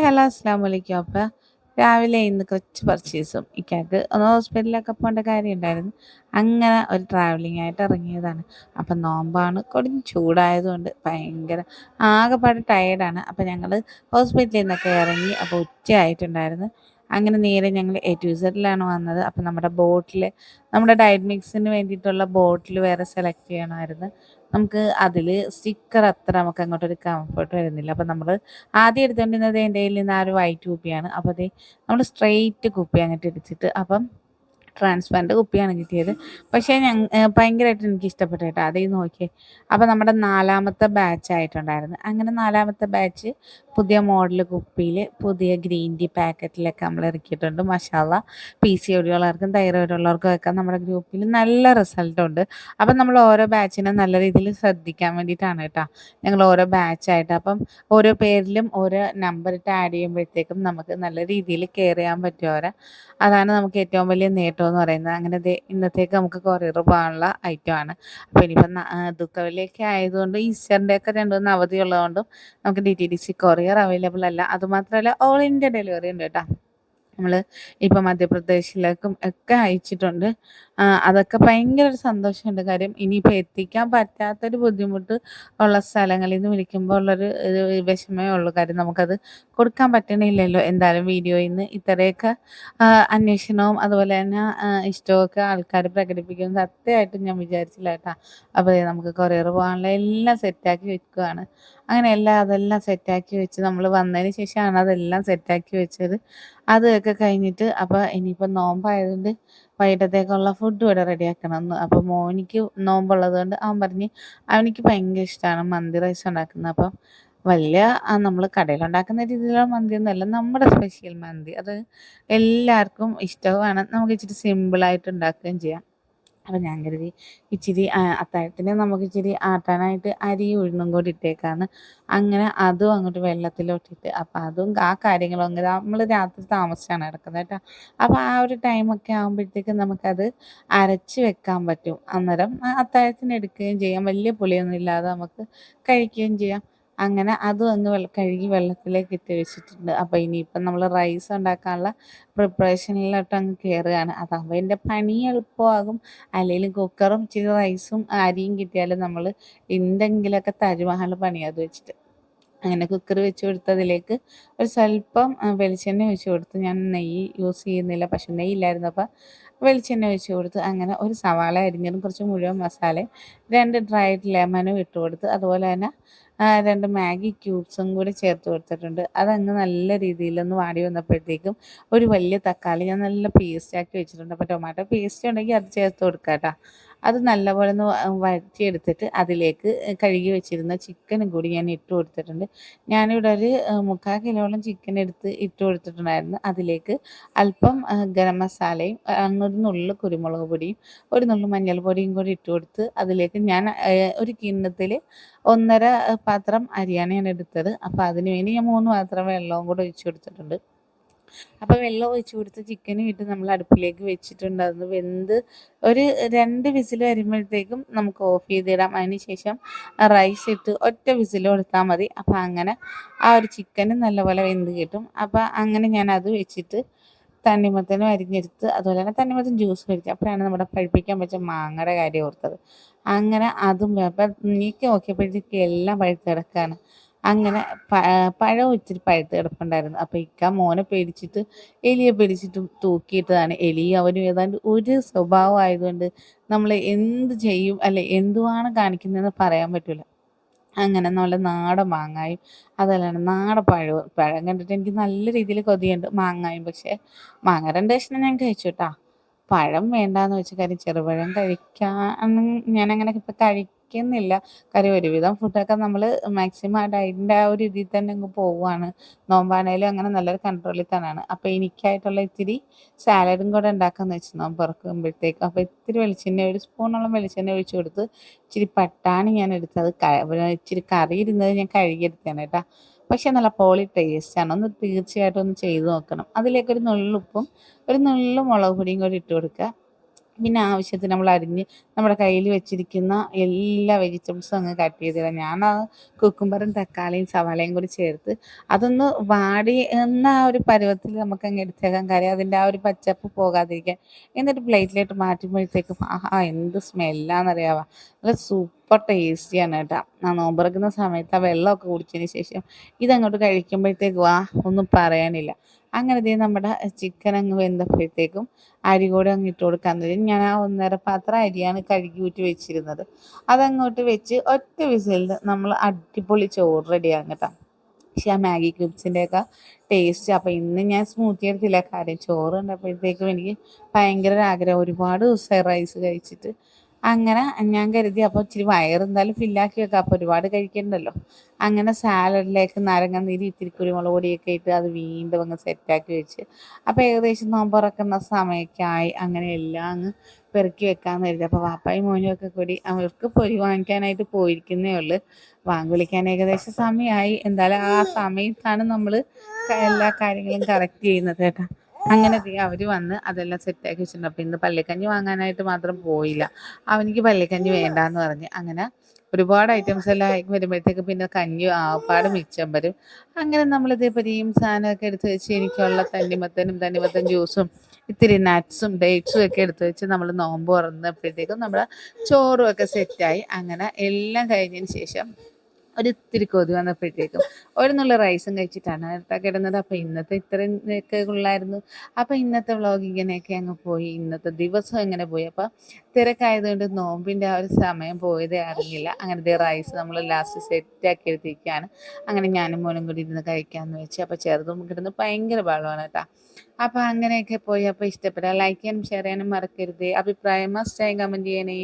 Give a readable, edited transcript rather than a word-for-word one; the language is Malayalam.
ഹലോ അസ്സലാമലൈക്കും. അപ്പം രാവിലെ ഇന്ന് കുറച്ച് പർച്ചേസും ഇക്കാക്ക് ഒന്ന് ഹോസ്പിറ്റലിലൊക്കെ പോകേണ്ട കാര്യം ഉണ്ടായിരുന്നു. അങ്ങനെ ഒരു ട്രാവലിംഗ് ആയിട്ട് ഇറങ്ങിയതാണ്. അപ്പം നോമ്പാണ്, കൊടും ചൂടായതുകൊണ്ട് ഭയങ്കര ആകെപ്പാടെ ടയേർഡാണ്. അപ്പം ഞങ്ങൾ ഹോസ്പിറ്റലിൽ നിന്നൊക്കെ ഇറങ്ങി. അപ്പോൾ ഉച്ചയായിട്ടുണ്ടായിരുന്നു. അങ്ങനെ നേരെ ഞങ്ങൾ എ ടു ഇസഡിലാണ് വന്നത്. അപ്പം നമ്മുടെ ഡയറ്റ് മിക്സിന് വേണ്ടിയിട്ടുള്ള ബോട്ടിൽ വേറെ സെലക്ട് ചെയ്യണമായിരുന്നു. നമുക്ക് അതിൽ സ്റ്റിക്കർ അത്ര നമുക്ക് അങ്ങോട്ടൊരു കംഫർട്ട് വരുന്നില്ല. അപ്പം നമ്മൾ ആദ്യം എടുത്തുകൊണ്ടിരുന്നത് എൻ്റെ കയ്യിൽ നിന്ന് ആ ഒരു വൈറ്റ് കുപ്പിയാണ്. അപ്പോൾ അതേ നമ്മൾ സ്ട്രെയിറ്റ് കുപ്പി അങ്ങോട്ട് എടുത്തിട്ട് അപ്പം ട്രാൻസ്പെറൻറ്റ് കുപ്പിയാണ് കിട്ടിയത്. പക്ഷേ ഭയങ്കരമായിട്ട് എനിക്ക് ഇഷ്ടപ്പെട്ടു കേട്ടോ. അതേ നോക്കിയേ. അപ്പോൾ നമ്മുടെ 4ാമത്തെ ബാച്ച് ആയിട്ടുണ്ടായിരുന്നു. അങ്ങനെ 4ാമത്തെ ബാച്ച് പുതിയ മോഡൽ കുപ്പിയിൽ പുതിയ ഗ്രീൻ ടീ പാക്കറ്റിലൊക്കെ നമ്മൾ ഇറക്കിയിട്ടുണ്ട്. മാഷാഅള്ളാ. PCOD ഉള്ളവർക്കും തൈറോയ്ഡ് ഉള്ളവർക്കും ഒക്കെ നമ്മുടെ ഗ്രൂപ്പിൽ നല്ല റിസൾട്ടുണ്ട്. അപ്പം നമ്മൾ ഓരോ ബാച്ചിനെ നല്ല രീതിയിൽ ശ്രദ്ധിക്കാൻ വേണ്ടിയിട്ടാണ് കേട്ടോ ഞങ്ങൾ ഓരോ ബാച്ചായിട്ട്. അപ്പം ഓരോ പേരിലും ഓരോ നമ്പർ ഇട്ട് ആഡ് ചെയ്യുമ്പോഴത്തേക്കും നമുക്ക് നല്ല രീതിയിൽ കെയർ ചെയ്യാൻ പറ്റും അവരെ. അതാണ് നമുക്ക് ഏറ്റവും വലിയ നേട്ടം എന്ന് പറയുന്നത്. അങ്ങനെ ഇന്നത്തേക്ക് നമുക്ക് കൊറിയർ പോകാനുള്ള ഐറ്റമാണ്. അപ്പോൾ ഇനിയിപ്പം ദുഃഖവെള്ളിയൊക്കെ ആയതുകൊണ്ട് ഈസ്റ്ററിൻ്റെ ഒക്കെ 2 അവധി ഉള്ളതുകൊണ്ടും നമുക്ക് DTDC കൊറിയർ അവൈലബിൾ അല്ല. അതുമാത്രമല്ല ഓൾ ഇന്ത്യ ഡെലിവറി ഉണ്ട് കേട്ടോ. നമ്മൾ ഇപ്പം മധ്യപ്രദേശിലേക്കും ഒക്കെ അയച്ചിട്ടുണ്ട്. അതൊക്കെ ഭയങ്കര ഒരു സന്തോഷമുണ്ട്. കാര്യം ഇനിയിപ്പോൾ എത്തിക്കാൻ പറ്റാത്തൊരു ബുദ്ധിമുട്ട് ഉള്ള സ്ഥലങ്ങളിൽ നിന്ന് വിളിക്കുമ്പോൾ ഉള്ളൊരു വിഷമമേ ഉള്ളൂ. കാര്യം നമുക്കത് കൊടുക്കാൻ പറ്റണില്ലല്ലോ. എന്തായാലും വീഡിയോയിൽ നിന്ന് ഇത്രയൊക്കെ അന്വേഷണവും അതുപോലെ തന്നെ ഇഷ്ടമൊക്കെ ആൾക്കാർ പ്രകടിപ്പിക്കുന്നത് സത്യമായിട്ടും ഞാൻ വിചാരിച്ചില്ല കേട്ടോ. അപ്പോൾ നമുക്ക് കൊറിയർ പോകാനുള്ള എല്ലാം സെറ്റാക്കി വെക്കുകയാണ്. അങ്ങനെ അതെല്ലാം സെറ്റാക്കി വെച്ച് നമ്മൾ വന്നതിന് ശേഷമാണ് അതെല്ലാം സെറ്റാക്കി വെച്ചത്. അതൊക്കെ കഴിഞ്ഞിട്ട് അപ്പോൾ ഇനിയിപ്പോൾ നോമ്പായതുകൊണ്ട് വൈകിട്ടത്തേക്കുള്ള ഫുഡ് ഇവിടെ റെഡിയാക്കണമെന്ന്. അപ്പോൾ മോനിക്ക് നോമ്പുള്ളത് കൊണ്ട് അവൻ പറഞ്ഞ് അവനിക്ക് ഭയങ്കര ഇഷ്ടമാണ് മന്തി റൈസ് ഉണ്ടാക്കുന്നത്. അപ്പം വലിയ നമ്മൾ കടയിലുണ്ടാക്കുന്ന രീതിയിലുള്ള മന്തിയൊന്നുമല്ല, നമ്മുടെ സ്പെഷ്യൽ മന്തി. അത് എല്ലാവർക്കും ഇഷ്ടവുമാണ്. നമുക്ക് ഇച്ചിരി സിമ്പിളായിട്ട് ഉണ്ടാക്കുകയും ചെയ്യാം. അപ്പം ഞാൻ കരുതി ഇച്ചിരി അത്താഴത്തിന് നമുക്ക് ഇച്ചിരി ആട്ടാനായിട്ട് അരിയും ഉഴുന്നും കൂടി ഇട്ടേക്കാന്ന്. അങ്ങനെ അതും അങ്ങോട്ട് വെള്ളത്തിലോട്ടിട്ട് അപ്പം അതും ആ കാര്യങ്ങളും അങ്ങനെ നമ്മൾ രാത്രി താമസിച്ചാണ് കിടക്കുന്നത് കേട്ടോ. അപ്പോൾ ആ ഒരു ടൈമൊക്കെ ആകുമ്പോഴത്തേക്കും നമുക്കത് അരച്ച് വെക്കാൻ പറ്റും. അന്നേരം അത്താഴത്തിന് എടുക്കുകയും ചെയ്യാം. വലിയ പുളിയൊന്നും ഇല്ലാതെ നമുക്ക് കഴിക്കുകയും ചെയ്യാം. അങ്ങനെ അതും അങ്ങ് കഴുകി വെള്ളത്തിലേക്ക് ഇട്ട് വെച്ചിട്ടുണ്ട്. അപ്പോൾ ഇനിയിപ്പം നമ്മൾ റൈസ് ഉണ്ടാക്കാനുള്ള പ്രിപ്പറേഷനിലോട്ട് അങ്ങ് കയറുകയാണ്. അതാകുമ്പോൾ എൻ്റെ പണി എളുപ്പമാകും. അല്ലെങ്കിലും കുക്കറും ഇച്ചിരി റൈസും അരിയും കിട്ടിയാലും നമ്മൾ എന്തെങ്കിലുമൊക്കെ തരുവാനുള്ള പണിയാണ് അത് വെച്ചിട്ട്. അങ്ങനെ കുക്കർ വെച്ച് കൊടുത്തതിലേക്ക് ഒരു സ്വല്പം വെളിച്ചെണ്ണ ഒഴിച്ച് കൊടുത്ത്. ഞാൻ നെയ്യ് യൂസ് ചെയ്യുന്നില്ല, പക്ഷെ നെയ്യില്ലായിരുന്നു. അപ്പോൾ വെളിച്ചെണ്ണ ഒഴിച്ച് കൊടുത്ത് അങ്ങനെ ഒരു സവാള അരിഞ്ഞതും കുറച്ച് മുഴുവൻ മസാലയും 2 ഡ്രൈഡ് ലെമനും ഇട്ട് കൊടുത്ത്. അതുപോലെ തന്നെ 2 മാഗി ക്യൂബ്സും കൂടി ചേർത്ത് കൊടുത്തിട്ടുണ്ട്. അതങ്ങ് നല്ല രീതിയിലൊന്ന് വാടി വന്നപ്പോഴത്തേക്കും ഒരു വലിയ തക്കാളി ഞാൻ നല്ല പേസ്റ്റാക്കി വെച്ചിട്ടുണ്ട്. അപ്പോൾ ടൊമാറ്റോ പേസ്റ്റ് ഉണ്ടെങ്കിൽ അത് ചേർത്ത് കൊടുക്കാം കേട്ടോ. അത് നല്ലപോലെ ഒന്ന് വഴറ്റിയെടുത്തിട്ട് അതിലേക്ക് കഴുകി വെച്ചിരുന്ന ചിക്കനും കൂടി ഞാൻ ഇട്ട് കൊടുത്തിട്ടുണ്ട്. ഞാനിവിടെ ഒരു 3/4 കിലോളം ചിക്കൻ എടുത്ത് ഇട്ട് കൊടുത്തിട്ടുണ്ടായിരുന്നു. അതിലേക്ക് അല്പം ഗരം മസാലയും ഒരു നുള്ള് കുരുമുളക് പൊടിയും ഒരു നുള്ള് മഞ്ഞൾപ്പൊടിയും കൂടി ഇട്ട് കൊടുത്ത് അതിലേക്ക് ഞാൻ ഒരു കിണ്ണത്തിൽ 1.5 പാത്രം അരിയാണ് ഞാൻ എടുത്തത്. അപ്പോൾ അതിന് വേണ്ടി ഞാൻ 3 പാത്രം വെള്ളവും കൂടെ ഒഴിച്ച് കൊടുത്തിട്ടുണ്ട്. അപ്പോൾ വെള്ളം ഒഴിച്ച് കൊടുത്ത് ചിക്കനും ഇട്ട് നമ്മൾ അടുപ്പിലേക്ക് വെച്ചിട്ടുണ്ട്. അത് വെന്ത് ഒരു 2 വിസിൽ വരുമ്പോഴത്തേക്കും നമുക്ക് ഓഫ് ചെയ്തിടാം. അതിന് ശേഷം റൈസ് ഇട്ട് ഒറ്റ വിസിൽ കൊടുത്താൽ മതി. അപ്പോൾ അങ്ങനെ ആ ഒരു ചിക്കനും നല്ലപോലെ വെന്ത് കിട്ടും. അപ്പോൾ അങ്ങനെ ഞാൻ അത് വെച്ചിട്ട് തണ്ണിമത്തനും അരിഞ്ഞെടുത്ത് അതുപോലെ തന്നെ തണ്ണിമത്തൻ ജ്യൂസ് കഴിച്ചു. അപ്പോഴാണ് നമ്മുടെ പഴുപ്പിക്കാൻ പറ്റിയ മാങ്ങയുടെ കാര്യം ഓർത്തത്. അങ്ങനെ അതും അപ്പം നീക്കി നോക്കിയപ്പോഴത്തേക്ക് എല്ലാം പഴുത്ത് കിടക്കുകയാണ്. അങ്ങനെ പഴം ഇച്ചിരി പഴുത്ത് കിടപ്പുണ്ടായിരുന്നു. അപ്പോൾ ഇക്ക മോനെ പേടിച്ചിട്ട് എലിയെ പിടിച്ചിട്ട് തൂക്കിയിട്ടതാണ്. എലി അവനും ഏതാണ്ട് ഒരു സ്വഭാവം ആയതുകൊണ്ട് നമ്മൾ എന്ത് ചെയ്യും അല്ലെ എന്തുവാണ് കാണിക്കുന്നതെന്ന് പറയാൻ പറ്റില്ല. അങ്ങനെ നല്ല നാടൻ മാങ്ങായും അതല്ലാണ്ട് നാടൻ പഴം കണ്ടിട്ട് എനിക്ക് നല്ല രീതിയിൽ കൊതിയുണ്ട്. മാങ്ങായും പക്ഷേ മാങ്ങ 2 കഷ്ണം ഞാൻ കഴിച്ചു കേട്ടോ. പഴം വേണ്ടാന്ന് വെച്ച കാര്യം ചെറുപഴം കഴിക്കാൻ ഞാനങ്ങനെ ഇപ്പം കഴിക്കുന്നില്ല. കാര്യം ഒരുവിധം ഫുഡൊക്കെ നമ്മൾ മാക്സിമം ആ ഡയറ്റിൻ്റെ ആ ഒരു ഇതിൽ തന്നെ അങ്ങ് പോവുകയാണ്. നോമ്പാണേലും അങ്ങനെ നല്ലൊരു കൺട്രോളിൽ തന്നെയാണ്. അപ്പോൾ എനിക്കായിട്ടുള്ള ഇത്തിരി സാലഡും കൂടെ ഉണ്ടാക്കാമെന്ന് വെച്ച് നോമ്പ് തുറക്കുമ്പോഴത്തേക്കും. അപ്പോൾ ഇത്തിരി വെളിച്ചെണ്ണ ഒരു സ്പൂണോളം വെളിച്ചെണ്ണ ഒഴിച്ച് കൊടുത്ത് ഇച്ചിരി പട്ടാണി ഞാൻ എടുത്തത് ഇച്ചിരി കറി ഇരുന്നത് ഞാൻ കഴുകിയെടുത്തതാണ് കേട്ടോ. പക്ഷേ നല്ല പോളി ടേസ്റ്റാണ്. ഒന്ന് തീർച്ചയായിട്ടും ഒന്ന് ചെയ്ത് നോക്കണം. അതിലേക്കൊരു നുള്ളുപ്പും ഒരു നുള്ളു മുളക് പൊടിയും കൂടി ഇട്ട് കൊടുക്കുക. പിന്നെ ആവശ്യത്തിന് നമ്മൾ അരിഞ്ഞ് നമ്മുടെ കയ്യിൽ വെച്ചിരിക്കുന്ന എല്ലാ വെജിറ്റബിൾസും അങ്ങ് കട്ട് ചെയ്തിടാം. ഞാൻ ആ കുക്കുംബറും തക്കാളിയും സവാളയും കൂടി ചേർത്ത് അതൊന്ന് വാടി എന്ന ആ ഒരു പരുവത്തിൽ നമുക്ക് അങ്ങ് എടുത്തേക്കാൻ, കാര്യം അതിൻ്റെ ആ ഒരു പച്ചപ്പ് പോകാതിരിക്കാൻ. എന്നിട്ട് പ്ലേറ്റിലോട്ട് മാറ്റുമ്പോഴത്തേക്കും ആഹാ എന്ത് സ്മെല്ലാണെന്നറിയാമോ, നല്ല സൂപ്പർ ടേസ്റ്റിയാണ് കേട്ടോ. ആ നോമ്പുറക്കുന്ന സമയത്ത് ആ വെള്ളമൊക്കെ കുടിച്ചതിന് ശേഷം ഇതങ്ങോട്ട് കഴിക്കുമ്പോഴത്തേക്കും ഒന്നും പറയാനില്ല. അങ്ങനെ ദേ നമ്മുടെ ചിക്കൻ അങ്ങ് വെന്തപ്പോഴത്തേക്കും അരി കൂടെ അങ്ങ് ഇട്ട് കൊടുക്കാൻ തരും. ഞാൻ ആ ഒന്നര പാത്രം അരിയാണ് കഴുകി ഊറ്റി വെച്ചിരുന്നത്. അതങ്ങോട്ട് വെച്ച് ഒറ്റ വിസിലിൽ നമ്മൾ അടിപൊളി ചോറ് റെഡിയാകും കേട്ടോ. പക്ഷേ ആ മാഗി ക്യൂബ്സിൻ്റെയൊക്കെ ടേസ്റ്റ്, അപ്പോൾ ഇന്ന് ഞാൻ സ്മൂത്തി എടുത്തില്ല, കാര്യം ചോറ് കണ്ടപ്പോഴത്തേക്കും എനിക്ക് ഭയങ്കര ഒരു ആഗ്രഹം, ഒരുപാട് ദിവസമായി റൈസ് കഴിച്ചിട്ട്. അങ്ങനെ ഞാൻ കരുതി അപ്പോൾ ഇച്ചിരി വയറെന്തായാലും ഫില്ലാക്കി വെക്കാം, അപ്പോൾ ഒരുപാട് കഴിക്കണ്ടല്ലോ. അങ്ങനെ സാലഡിലേക്ക് നാരങ്ങ നീര് ഇത്തിരി കുരുമുളക് പൊടിയൊക്കെ ഇട്ട് അത് വീണ്ടും അങ്ങ് സെറ്റാക്കി വെച്ച്. അപ്പോൾ ഏകദേശം നോമ്പ് തുറക്കുന്ന സമയമൊക്കെ ആയി. അങ്ങനെ എല്ലാം അങ്ങ് പെറുക്കി വെക്കാമെന്ന് കരുതി. അപ്പോൾ വാപ്പായും മോനും ഒക്കെ കൂടി അവർക്ക് പൊരി വാങ്ങിക്കാനായിട്ട് പോയിരിക്കുന്നേ ഉള്ളൂ. ബാങ്ക് വിളിക്കാൻ ഏകദേശം സമയമായി. എന്തായാലും ആ സമയത്താണ് നമ്മൾ എല്ലാ കാര്യങ്ങളും കറക്റ്റ് ചെയ്യുന്നത് കേട്ടോ. അങ്ങനെ അവർ വന്ന് അതെല്ലാം സെറ്റാക്കി വെച്ചിട്ടുണ്ട്. അപ്പോൾ ഇന്ന് പള്ളിക്കഞ്ഞി വാങ്ങാനായിട്ട് മാത്രം പോയില്ല, അവനിക്ക് പള്ളിക്കഞ്ഞി വേണ്ടാന്ന് പറഞ്ഞ്. അങ്ങനെ ഒരുപാട് ഐറ്റംസ് എല്ലാം വരുമ്പോഴത്തേക്ക് പിന്നെ കഞ്ഞി ആപ്പാട് മിച്ചം വരും. അങ്ങനെ നമ്മളിതേ പൊരിയും സാധനമൊക്കെ എടുത്ത് വെച്ച് എനിക്കുള്ള തണ്ണിമത്തൻ ജ്യൂസും ഇത്തിരി നട്ട്സും ഡേറ്റ്സും ഒക്കെ എടുത്ത് വെച്ച് നമ്മൾ നോമ്പ് തുറന്നപ്പോഴത്തേക്കും നമ്മുടെ ചോറും ഒക്കെ സെറ്റായി. അങ്ങനെ എല്ലാം കഴിഞ്ഞതിന് ശേഷം ഒരിത്തിരി കൊതി വന്നപ്പോഴത്തേക്കും ഒരു നുള്ള റൈസും കഴിച്ചിട്ടാണ് കേട്ടോ കിടന്നത്. അപ്പോൾ ഇന്നത്തെ ഇത്രയൊക്കെ ഉള്ളായിരുന്നു. അപ്പോൾ ഇന്നത്തെ വ്ളോഗ് ഇങ്ങനെയൊക്കെ അങ്ങ് പോയി. ഇന്നത്തെ ദിവസം എങ്ങനെ പോയി, അപ്പോൾ തിരക്കായതുകൊണ്ട് നോമ്പിൻ്റെ ആ ഒരു സമയം പോയതേ അറിഞ്ഞില്ല. അങ്ങനത്തെ റൈസ് നമ്മൾ ലാസ്റ്റ് സെറ്റാക്കി എടുത്തിരിക്കുകയാണ്. അങ്ങനെ ഞാനും മോനും കൂടി ഇരുന്ന് കഴിക്കാമെന്ന് വെച്ച്. അപ്പോൾ ചെറുതും കിടന്ന് ഭയങ്കര ബഹളമാണ് കേട്ടോ. അപ്പോൾ അങ്ങനെയൊക്കെ പോയി. അപ്പോൾ ഇഷ്ടപ്പെട്ടാൽ ലൈക്ക് ചെയ്യാനും ഷെയർ ചെയ്യാനും മറക്കരുത്. അഭിപ്രായം മസ്റ്റായി കമൻറ്റ് ചെയ്യണേ.